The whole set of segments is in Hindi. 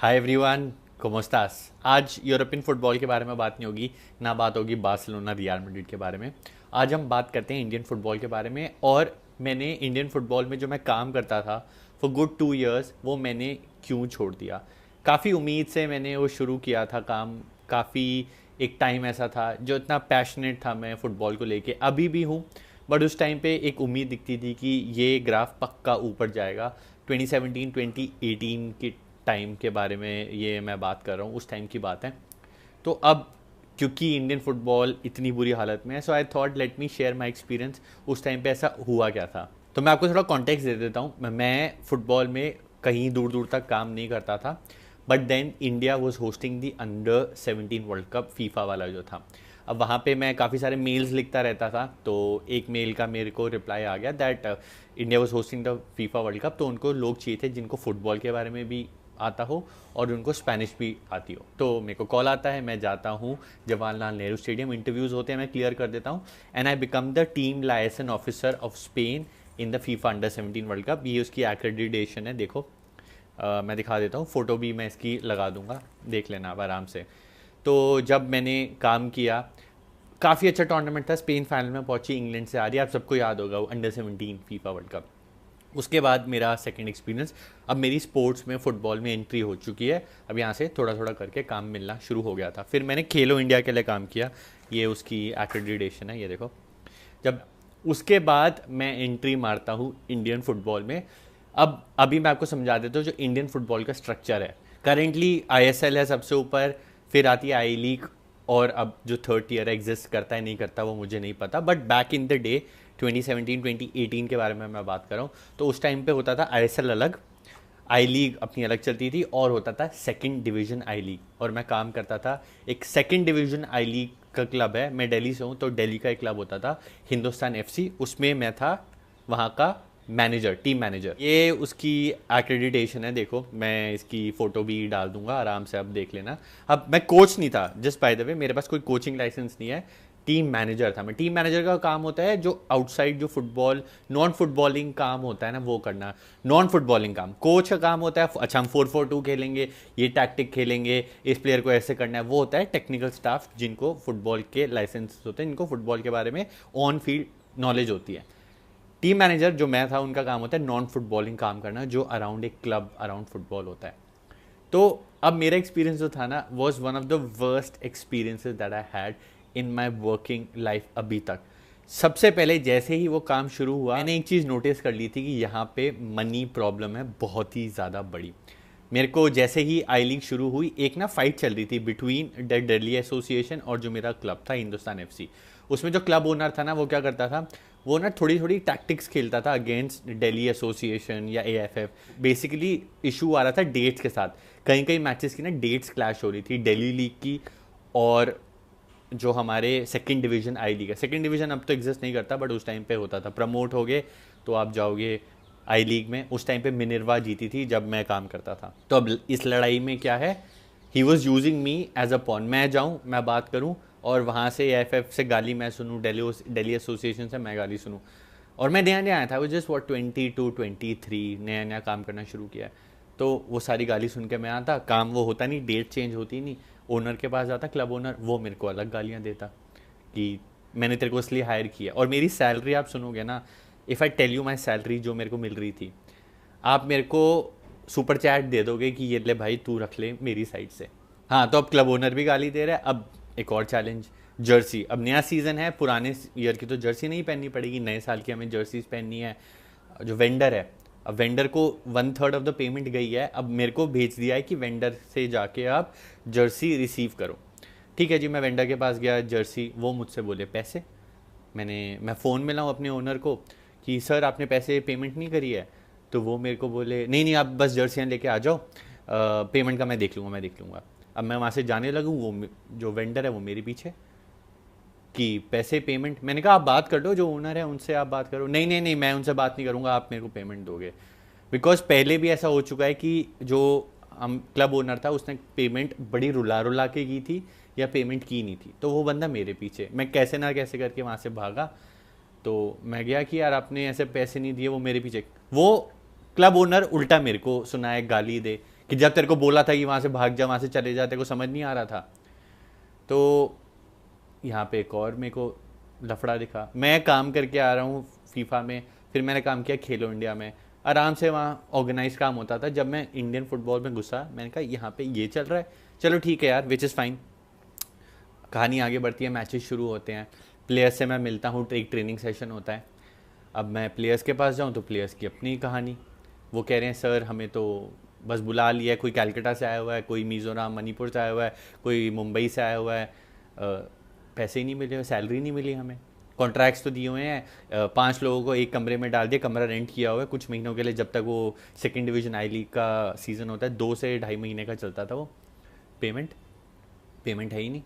Hi everyone, ¿cómo estás? आज यूरोपियन फुटबॉल के बारे में बात नहीं होगी, ना बात होगी बार्सिलोना रियल मैड्रिड के बारे में। आज हम बात करते हैं इंडियन फुटबॉल के बारे में। और मैंने इंडियन फुटबॉल में जो मैं काम करता था फॉर गुड 2 इयर्स, वो मैंने क्यों छोड़ दिया। काफ़ी उम्मीद से मैंने वो शुरू किया था काम। काफ़ी एक टाइम ऐसा था जो इतना पैशनेट था मैं फ़ुटबॉल को लेके, अभी भी हूँ। बट उस टाइम पे एक उम्मीद दिखती थी कि ये ग्राफ पक्का ऊपर जाएगा। 2017 2018 के टाइम के बारे में ये मैं बात कर रहा हूँ, उस टाइम की बात है। तो अब क्योंकि इंडियन फुटबॉल इतनी बुरी हालत में है, so I thought let me share my experience उस टाइम पे ऐसा हुआ क्या था। तो मैं आपको थोड़ा कॉन्टेक्स्ट दे देता हूँ। मैं फुटबॉल में कहीं दूर दूर तक काम नहीं करता था, but then India was hosting the under 17 world cup, FIFA वाला जो था। अब वहाँ पे मैं काफ़ी सारे मेल्स लिखता रहता था, तो एक मेल का मेरे को रिप्लाई आ गया that India was hosting the FIFA world cup. तो उनको लोग चाहिए थे जिनको फुटबॉल के बारे में भी आता हो और उनको स्पेनिश भी आती हो। तो मेरे को कॉल आता है, मैं जाता हूँ जवाहरलाल नेहरू स्टेडियम, इंटरव्यूज़ होते हैं, मैं क्लियर कर देता हूँ and I become the team licence officer of Spain in the FIFA under 17 world cup. ये उसकी एक्रेडिटेशन है, देखो। मैं दिखा देता हूँ, फ़ोटो भी मैं इसकी लगा दूंगा, देख लेना आप आराम से। तो जब मैंने काम किया, काफ़ी अच्छा टूर्नामेंट था। स्पेन फाइनल में पहुंची, इंग्लैंड से आ रही है, आप सबको याद होगा वो अंडर 17 फीफा वर्ल्ड कप। उसके बाद मेरा सेकंड एक्सपीरियंस, अब मेरी स्पोर्ट्स में फुटबॉल में एंट्री हो चुकी है। अब यहाँ से थोड़ा थोड़ा करके काम मिलना शुरू हो गया था। फिर मैंने खेलो इंडिया के लिए काम किया, ये उसकी एक्रेडिटेशन है, ये देखो। जब उसके बाद मैं एंट्री मारता हूँ इंडियन फुटबॉल में। अब अभी मैं आपको समझा देता हूँ जो इंडियन फुटबॉल का स्ट्रक्चर है। करेंटली आईएसएल है सबसे ऊपर, फिर आती है आई लीग, और अब जो थर्ड टीयर एग्जिस्ट करता है नहीं करता वो मुझे नहीं पता, but back in the day 2017 2018 के बारे में मैं बात कर रहा हूँ। तो उस टाइम पे होता था आईएसएल अलग, आई लीग अपनी अलग चलती थी, और होता था सेकंड डिवीजन आई लीग। और मैं काम करता था एक सेकंड डिवीजन आई लीग का क्लब है, मैं दिल्ली से हूँ, तो दिल्ली का एक क्लब होता था हिंदुस्तान एफसी, उसमें मैं था वहाँ का मैनेजर, टीम मैनेजर। ये उसकी एक्रेडिटेशन है, देखो। मैं इसकी फ़ोटो भी डाल दूंगा, आराम से आप देख लेना। अब मैं कोच नहीं था, जस्ट बाय द वे, मेरे पास कोई कोचिंग लाइसेंस नहीं है। टीम मैनेजर था मैं। टीम मैनेजर का काम होता है जो आउटसाइड जो फुटबॉल नॉन फुटबॉलिंग काम होता है ना, वो करना। नॉन फुटबॉलिंग काम कोच का काम होता है। अच्छा, हम 4-4-2 खेलेंगे, ये टैक्टिक खेलेंगे, इस प्लेयर को ऐसे करना है, वो होता है टेक्निकल स्टाफ जिनको फुटबॉल के लाइसेंस होते हैं, जिनको फुटबॉल के बारे में ऑन फील्ड नॉलेज होती है। टीम मैनेजर जो मैं था, उनका काम होता है नॉन फुटबॉलिंग काम करना, जो अराउंड एक क्लब अराउंड फुटबॉल होता है। तो अब मेरा एक्सपीरियंस जो था ना, was one of the worst experiences that I had in my working life अभी तक। सबसे पहले जैसे ही वो काम शुरू हुआ, मैंने एक चीज़ नोटिस कर ली थी कि यहाँ पे मनी प्रॉब्लम है बहुत ही ज़्यादा बड़ी। मेरे को जैसे ही आई लीग शुरू हुई, एक ना फाइट चल रही थी बिटवीन द दिल्ली एसोसिएशन और जो मेरा क्लब था हिंदुस्तान एफसी। उसमें जो क्लब ओनर था ना, वो क्या करता था, वो ना थोड़ी थोड़ी टैक्टिक्स खेलता था अगेंस्ट दिल्ली एसोसिएशन या एएफएफ। बेसिकली इशू आ रहा था डेट्स के साथ। कहीं कहीं मैचेस की ना डेट्स क्लैश हो रही थी, दिल्ली लीग की और जो हमारे सेकंड डिवीजन आई लीग है। सेकंड डिवीजन अब तो एग्जिस्ट नहीं करता, बट उस टाइम पे होता था। प्रमोट हो गए तो आप जाओगे आई लीग में। उस टाइम पे मिनर्वा जीती थी जब मैं काम करता था। तो अब इस लड़ाई में क्या है, he was using me as a pawn. मैं जाऊँ, मैं बात करूँ, और वहाँ से एएफएफ से गाली मैं सुनूँ, दिल्ली एसोसिएशन से मैं गाली सुनूँ। और मैं नया नया आया था, वो जस्ट वॉट 22-23 नया नया काम करना शुरू किया। तो वो सारी गाली सुन के मैं आता, काम वो होता नहीं, डेट चेंज होती नहीं। ओनर के पास जाता, क्लब ओनर, वो मेरे को अलग गालियाँ देता कि मैंने तेरे को इसलिए हायर किया। और मेरी सैलरी आप सुनोगे ना, if I tell you my salary जो मेरे को मिल रही थी, आप मेरे को सुपर चैट दे दोगे कि ये ले भाई, तू रख ले मेरी साइड से। हाँ, तो अब क्लब ओनर भी गाली दे रहा है। अब एक और चैलेंज, जर्सी। अब नया सीज़न है, पुराने ईयर की तो जर्सी नहीं पहननी पड़ेगी, नए साल की हमें जर्सीज पहननी है। जो वेंडर है, अब वेंडर को 1/3 ऑफ द पेमेंट गई है, अब मेरे को भेज दिया है कि वेंडर से जाके आप जर्सी रिसीव करो। ठीक है जी, मैं वेंडर के पास गया, जर्सी, वो मुझसे बोले पैसे। मैं फ़ोन में लाऊँ अपने ओनर को कि सर आपने पैसे पेमेंट नहीं करी है। तो वो मेरे को बोले नहीं नहीं, आप बस जर्सियाँ लेके आ जाओ, पेमेंट का मैं देख लूँगा, मैं देख लूँगा। अब मैं वहाँ से जाने लगूँ, वो जो वेंडर है वो मेरे पीछे कि पैसे पेमेंट। मैंने कहा आप बात कर लो, जो ओनर है उनसे आप बात करो। नहीं नहीं नहीं, मैं उनसे बात नहीं करूँगा, आप मेरे को पेमेंट दोगे। बिकॉज पहले भी ऐसा हो चुका है कि जो हम क्लब ओनर था, उसने पेमेंट बड़ी रुला रुला के की थी या पेमेंट की नहीं थी, तो वो बंदा मेरे पीछे। मैं कैसे ना कैसे करके वहाँ से भागा। तो मैं गया कि यार आपने ऐसे पैसे नहीं दिए, वो मेरे पीछे। वो क्लब ओनर उल्टा मेरे को सुनाए गाली दे कि जब तेरे को बोला था कि वहाँ से भाग जा, वहाँ से चले जा, तेरे को समझ नहीं आ रहा था। तो यहाँ पे एक और मेरे को लफड़ा दिखा। मैं काम करके आ रहा हूँ फीफा में, फिर मैंने काम किया खेलो इंडिया में, आराम से वहाँ ऑर्गेनाइज काम होता था। जब मैं इंडियन फुटबॉल में घुसा, मैंने कहा यहाँ पे ये चल रहा है, चलो ठीक है यार, विच इज़ फाइन। कहानी आगे बढ़ती है, मैचेस शुरू होते हैं, प्लेयर्स से मैं मिलता हूँ, एक ट्रेनिंग सेशन होता है। अब मैं प्लेयर्स के पास जाऊँ तो प्लेयर्स की अपनी कहानी। वो कह रहे हैं सर हमें तो बस बुला लिया है, कोई कैलकाटा से आया हुआ है, कोई मिज़ोरम मणिपुर से आया हुआ है, कोई मुंबई से आया हुआ है, पैसे ही नहीं मिले, सैलरी नहीं मिली हमें। कॉन्ट्रैक्ट्स तो दिए हुए हैं, 5 लोगों को एक कमरे में डाल दिया, कमरा रेंट किया हुआ है कुछ महीनों के लिए, जब तक वो सेकेंड डिवीज़न आई लीग का सीज़न होता है, 2 से ढाई महीने का चलता था वो। पेमेंट पेमेंट है ही नहीं।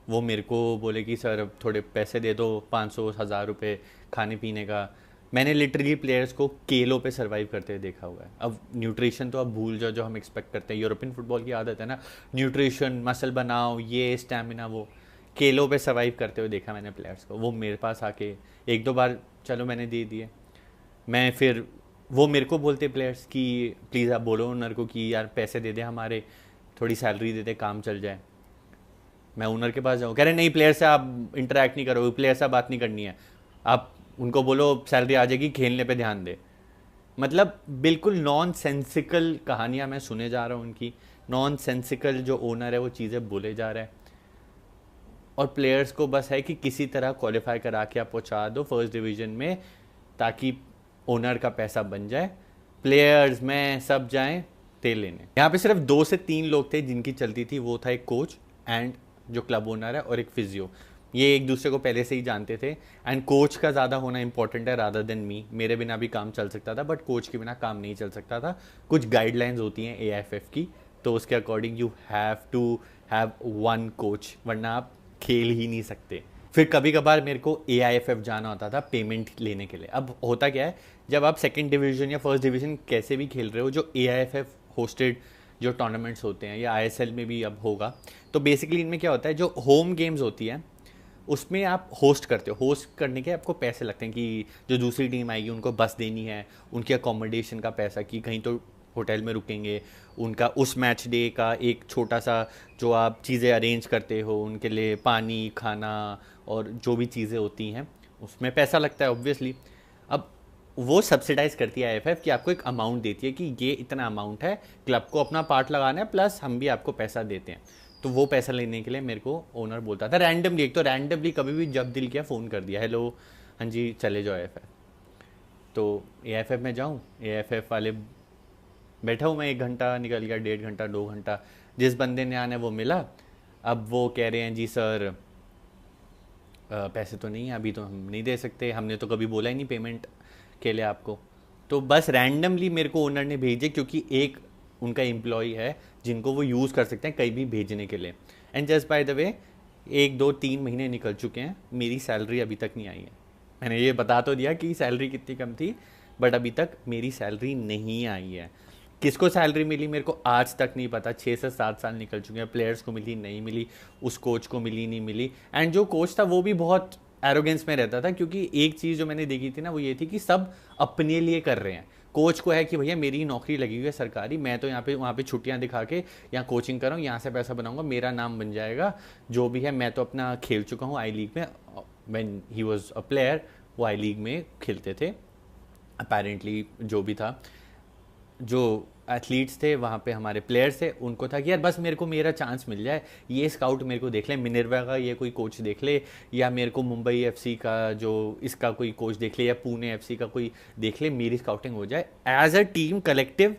वो मेरे को बोले कि सर अब थोड़े पैसे दे दो, 500 1000 रुपये खाने पीने का। मैंने लिटरली प्लेयर्स को केलों पे सरवाइव करते हुए देखा हुआ है। अब न्यूट्रिशन तो अब भूल जाओ, जो हम एक्सपेक्ट करते हैं, यूरोपियन फुटबॉल की आदत है ना, न्यूट्रिशन मसल बनाओ, ये स्टैमिना, वो केलों पे सरवाइव करते हुए देखा मैंने प्लेयर्स को। वो मेरे पास आके एक दो बार चलो मैंने दे दिए। मैं फिर वो मेरे को बोलते प्लेयर्स कि प्लीज़ आप बोलो ओनर को कि यार पैसे दे दे हमारे, थोड़ी सैलरी दे दे, काम चल जाए। मैं ओनर के पास जाऊँ, कह रहे नहीं प्लेयर से आप इंटरेक्ट नहीं करोगे, प्लेयर से बात नहीं करनी है, आप उनको बोलो सैलरी आ जाएगी, खेलने पे ध्यान दे। मतलब बिल्कुल नॉन सेंसिकल कहानियाँ मैं सुने जा रहा हूँ उनकी, नॉन सेंसिकल जो ओनर है वो चीज़ें बोले जा रहे हैं। और प्लेयर्स को बस है कि किसी तरह क्वालिफाई करा के आप पहुँचा दो फर्स्ट डिवीज़न में, ताकि ओनर का पैसा बन जाए, प्लेयर्स में सब जाएं तेल लेने। यहाँ पे सिर्फ 2 से 3 लोग थे जिनकी चलती थी, वो था एक कोच एंड जो क्लब ओनर है, और एक फिजियो। ये एक दूसरे को पहले से ही जानते थे, एंड कोच का ज़्यादा होना इंपॉर्टेंट है रादर देन मी। मेरे बिना भी काम चल सकता था, बट कोच के बिना काम नहीं चल सकता था। कुछ गाइडलाइंस होती हैं AIFF की, तो उसके according you have to have one coach, वरना आप खेल ही नहीं सकते। फिर कभी कभार मेरे को AIFF जाना होता था पेमेंट लेने के लिए। अब होता क्या है, जब आप सेकंड डिवीज़न या फर्स्ट डिवीज़न कैसे भी खेल रहे हो, जो AIFF होस्टेड जो टूर्नामेंट्स होते हैं, या ISL में भी अब होगा, तो बेसिकली इनमें क्या होता है, जो होम गेम्स होती हैं उसमें आप होस्ट करते हो। होस्ट करने के आपको पैसे लगते हैं कि जो दूसरी टीम आएगी उनको बस देनी है, उनके अकोमोडेशन का पैसा, कि कहीं तो होटल में रुकेंगे, उनका उस मैच डे का एक छोटा सा जो आप चीज़ें अरेंज करते हो उनके लिए, पानी, खाना और जो भी चीज़ें होती हैं, उसमें पैसा लगता है ऑब्वियसली। अब वो सब्सिडाइज करती है IFF कि आपको एक अमाउंट देती है कि ये इतना अमाउंट है, क्लब को अपना पार्ट लगाना है, प्लस हम भी आपको पैसा देते हैं। तो वो पैसा लेने के लिए मेरे को ओनर बोलता था रैंडमली, एक तो रैंडमली कभी भी जब दिल किया फ़ोन कर दिया, हेलो हाँ जी चले जाओ AFF। तो AFF में जाऊँ, AFF वाले बैठा हूँ मैं, 1 घंटा निकल गया, 1.5 घंटा 2 घंटा, जिस बंदे ने आना है वो मिला। अब वो कह रहे हैं जी सर पैसे तो नहीं है अभी, तो हम नहीं दे सकते, हमने तो कभी बोला ही नहीं पेमेंट के लिए आपको। तो बस रैंडमली मेरे को ओनर ने भेजे, क्योंकि एक उनका एम्प्लॉय है जिनको वो यूज़ कर सकते हैं कहीं भी भेजने के लिए। And just by the way 1 2 3 महीने निकल चुके हैं, मेरी सैलरी अभी तक नहीं आई है। मैंने ये बता तो दिया कि सैलरी कितनी कम थी, बट अभी तक मेरी सैलरी नहीं आई है। किसको सैलरी मिली मेरे को आज तक नहीं पता। 6 से 7 साल निकल चुके हैं, प्लेयर्स को मिली नहीं मिली, उस कोच को मिली नहीं मिली। एंड जो कोच था वो भी बहुत एरोगेंस में रहता था, क्योंकि एक चीज़ जो मैंने देखी थी ना, वो ये थी कि सब अपने लिए कर रहे हैं। कोच को है कि भैया मेरी नौकरी लगी हुई है सरकारी, मैं तो यहाँ पे वहाँ पे छुट्टियाँ दिखा के यहाँ कोचिंग कर रहा हूँ, यहाँ से पैसा बनाऊंगा, मेरा नाम बन जाएगा, जो भी है मैं तो अपना खेल चुका हूँ आई लीग में। When he was a player, वो आई लीग में खेलते थे अपेरेंटली। जो भी था, जो एथलीट्स थे वहाँ पे, हमारे प्लेयर्स थे, उनको था कि यार बस मेरे को मेरा चांस मिल जाए, ये स्काउट मेरे को देख ले, मिनर्वा का ये कोई कोच देख ले, या मेरे को मुंबई FC का जो इसका कोई कोच देख ले, या पुणे FC का कोई देख ले, मेरी स्काउटिंग हो जाए। एज अ टीम कलेक्टिव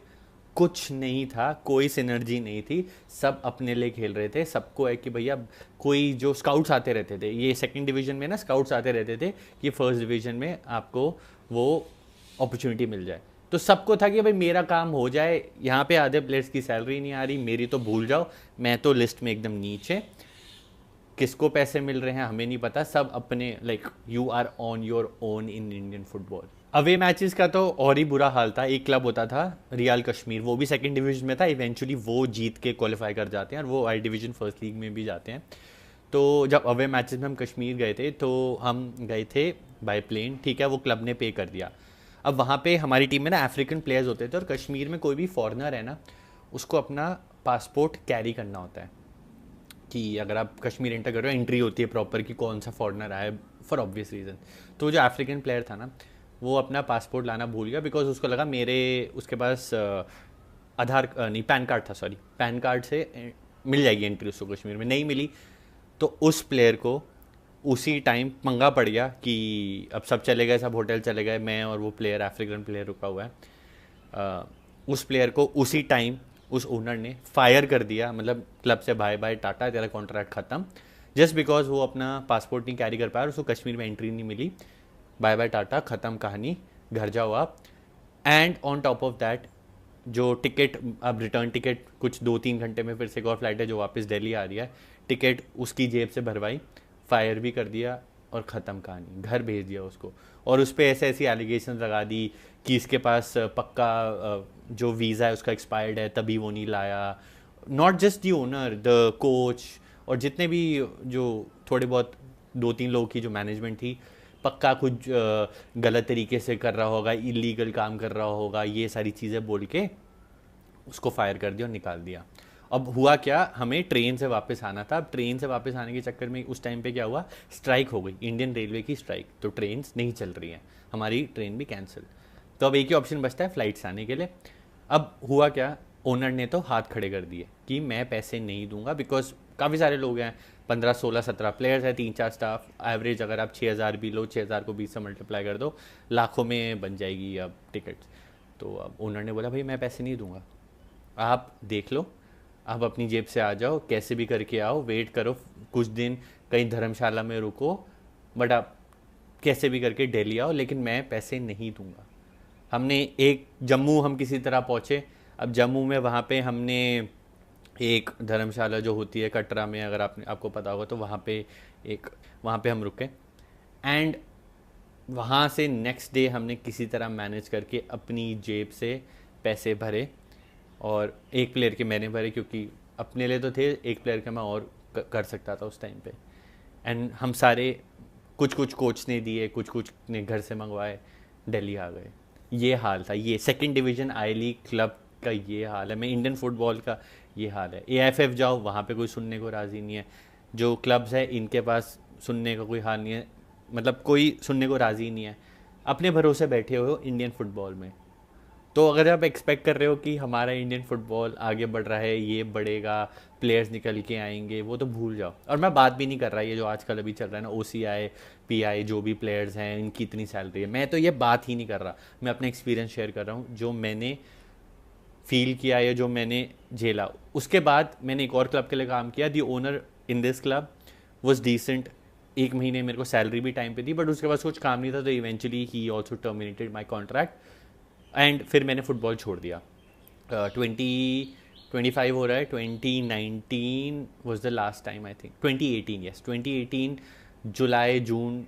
कुछ नहीं था, कोई सिनर्जी नहीं थी, सब अपने लिए खेल रहे थे। सबको है कि भैया कोई जो स्काउट्स आते रहते थे, ये सेकंड डिवीज़न में ना स्काउट्स आते रहते थे कि फर्स्ट डिवीज़न में आपको वो अपॉर्चुनिटी मिल जाए। तो सबको था कि भाई मेरा काम हो जाए, यहाँ पे आधे प्लेयर्स की सैलरी नहीं आ रही, मेरी तो भूल जाओ, मैं तो लिस्ट में एकदम नीचे। किसको पैसे मिल रहे हैं हमें नहीं पता, सब अपने like you are on your own in Indian football. Away matches का तो और ही बुरा हाल था। एक क्लब होता था रियल कश्मीर, वो भी सेकंड डिवीजन में था, इवेंचुअली वो जीत के क्वालिफाई कर जाते हैं और वो आई डिवीजन फर्स्ट लीग में भी जाते हैं। तो जब अवे मैचेस में हम कश्मीर गए थे, तो हम गए थे बाय प्लेन, ठीक है, वो क्लब ने पे कर दिया। अब वहाँ पे हमारी टीम में ना अफ्रीकन प्लेयर्स होते थे, और कश्मीर में कोई भी फॉरेनर है ना, उसको अपना पासपोर्ट कैरी करना होता है कि अगर आप कश्मीर एंटर कर रहे हो, एंट्री होती है प्रॉपर कि कौन सा फॉरनर आया, फॉर ऑब्वियस रीज़न। तो जो अफ्रीकन प्लेयर था ना, वो अपना पासपोर्ट लाना भूल गया, बिकॉज उसको लगा मेरे उसके पास नहीं, पैन कार्ड था, सॉरी, पैन कार्ड से मिल जाएगी एंट्री उसको कश्मीर में, नहीं मिली। तो उस प्लेयर को उसी टाइम पंगा पड़ गया कि अब सब चले गए, सब होटल चले गए, मैं और वो प्लेयर, अफ्रीकन प्लेयर रुका हुआ है। उस प्लेयर को उसी टाइम उस ओनर ने फायर कर दिया, मतलब क्लब से बाय बाय टाटा, तेरा कॉन्ट्रैक्ट ख़त्म, जस्ट बिकॉज वो अपना पासपोर्ट नहीं कैरी कर पाया और उसको कश्मीर में एंट्री नहीं मिली। बाय बाय टाटा, ख़त्म कहानी, घर जाओ आप। And on top of that, जो टिकट, अब रिटर्न टिकट कुछ 2-3 घंटे में फिर से एक और फ्लाइट है जो वापस दिल्ली आ रही है, टिकट उसकी जेब से भरवाई, फायर भी कर दिया और ख़त्म कहानी, घर भेज दिया उसको। और उस पर ऐसे ऐसी एलिगेशन लगा दी कि इसके पास पक्का जो वीज़ा है उसका एक्सपायर्ड है, तभी वो नहीं लाया। Not just the owner, the coach और जितने भी जो थोड़े बहुत 2-3 लोग की जो मैनेजमेंट थी, पक्का कुछ गलत तरीके से कर रहा होगा, इलीगल काम कर रहा होगा, ये सारी चीज़ें बोल के उसको फायर कर दिया और निकाल दिया। अब हुआ क्या, हमें ट्रेन से वापस आना था। अब ट्रेन से वापस आने के चक्कर में उस टाइम पे क्या हुआ, स्ट्राइक हो गई, इंडियन रेलवे की स्ट्राइक, तो ट्रेन नहीं चल रही हैं, हमारी ट्रेन भी कैंसिल। तो अब एक ही ऑप्शन बचता है फ्लाइट से आने के लिए। अब हुआ क्या, ओनर ने तो हाथ खड़े कर दिए कि मैं पैसे नहीं दूंगा, बिकॉज काफ़ी सारे लोग हैं, 15-16-17 प्लेयर्स हैं, 3-4 स्टाफ, एवरेज अगर आप 6,000 भी लो, 6,000 को 20 से मल्टीप्लाई कर दो, लाखों में बन जाएगी अब टिकट। तो अब ओनर ने बोला भाई मैं पैसे नहीं दूंगा, आप देख लो, आप अपनी जेब से आ जाओ, कैसे भी करके आओ, वेट करो कुछ दिन, कहीं धर्मशाला में रुको, बट आप कैसे भी करके दिल्ली आओ, लेकिन मैं पैसे नहीं दूंगा। हमने एक जम्मू हम किसी तरह पहुँचे। अब जम्मू में वहाँ पे हमने एक धर्मशाला जो होती है कटरा में, अगर आपको पता होगा, तो वहाँ पे हम रुके। एंड वहाँ से नेक्स्ट डे हमने किसी तरह मैनेज करके अपनी जेब से पैसे भरे, और एक प्लेयर के मैंने भरे, क्योंकि अपने लिए तो थे, एक प्लेयर के मैं और कर सकता था उस टाइम पे। एंड हम सारे, कुछ कुछ कोच ने दिए, कुछ कुछ ने घर से मंगवाए, दिल्ली आ गए। ये हाल था, ये सेकंड डिवीज़न आई लीग क्लब का ये हाल है। मैं इंडियन फुटबॉल का ये हाल है। एएफएफ जाओ, वहाँ पे कोई सुनने को राज़ी नहीं है। जो क्लब्स है इनके पास सुनने का कोई हाल नहीं है, मतलब कोई सुनने को राज़ी नहीं है। अपने भरोसे बैठे हुए हो इंडियन फुटबॉल में। तो अगर आप एक्सपेक्ट कर रहे हो कि हमारा इंडियन फुटबॉल आगे बढ़ रहा है, ये बढ़ेगा, प्लेयर्स निकल के आएंगे, वो तो भूल जाओ। और मैं बात भी नहीं कर रहा ये जो आजकल अभी चल रहा है ना, OCI PI, जो भी प्लेयर्स हैं इनकी इतनी सैलरी है, मैं तो ये बात ही नहीं कर रहा। मैं अपना एक्सपीरियंस शेयर कर रहा हूँ, जो मैंने फील किया या जो मैंने झेला। उसके बाद मैंने एक और क्लब के लिए काम किया। The owner in this club was decent, 1 महीने मेरे को सैलरी भी टाइम पे दी, बट उसके पास कुछ काम नहीं था, तो eventually he also terminated my contract. And फिर मैंने फुटबॉल छोड़ दिया। 2025 हो रहा है, 2019 was the last time, I think 2018, yes 2018 जुलाई जून।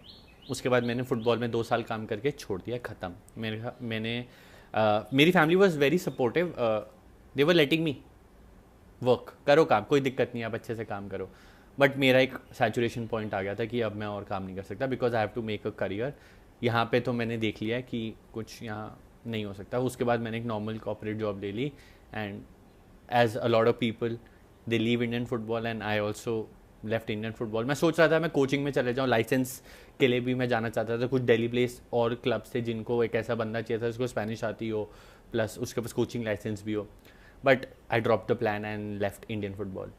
उसके बाद मैंने फ़ुटबॉल में 2 साल काम करके छोड़ दिया, ख़त्म। मेरी family was very supportive, they were letting me work, करो काम, कोई दिक्कत नहीं, आप अच्छे से काम करो। बट मेरा एक सैचुरेशन पॉइंट आ गया था कि अब मैं और काम नहीं कर सकता, because I have to make a career. यहाँ पे तो मैंने देख लिया है कि कुछ यहाँ नहीं हो सकता। उसके बाद मैंने एक नॉर्मल कॉर्पोरेट जॉब ले ली, and as a lot of people they leave Indian football, and I also left Indian football. मैं सोच रहा था मैं कोचिंग में चले जाऊँ, लाइसेंस के लिए भी मैं जाना चाहता था। कुछ दिल्ली प्लेस और क्लब्स थे जिनको एक ऐसा बंदा चाहिए था जिसको स्पेनिश आती हो, प्लस उसके पास कोचिंग लाइसेंस भी हो, but I drop the plan and left Indian football.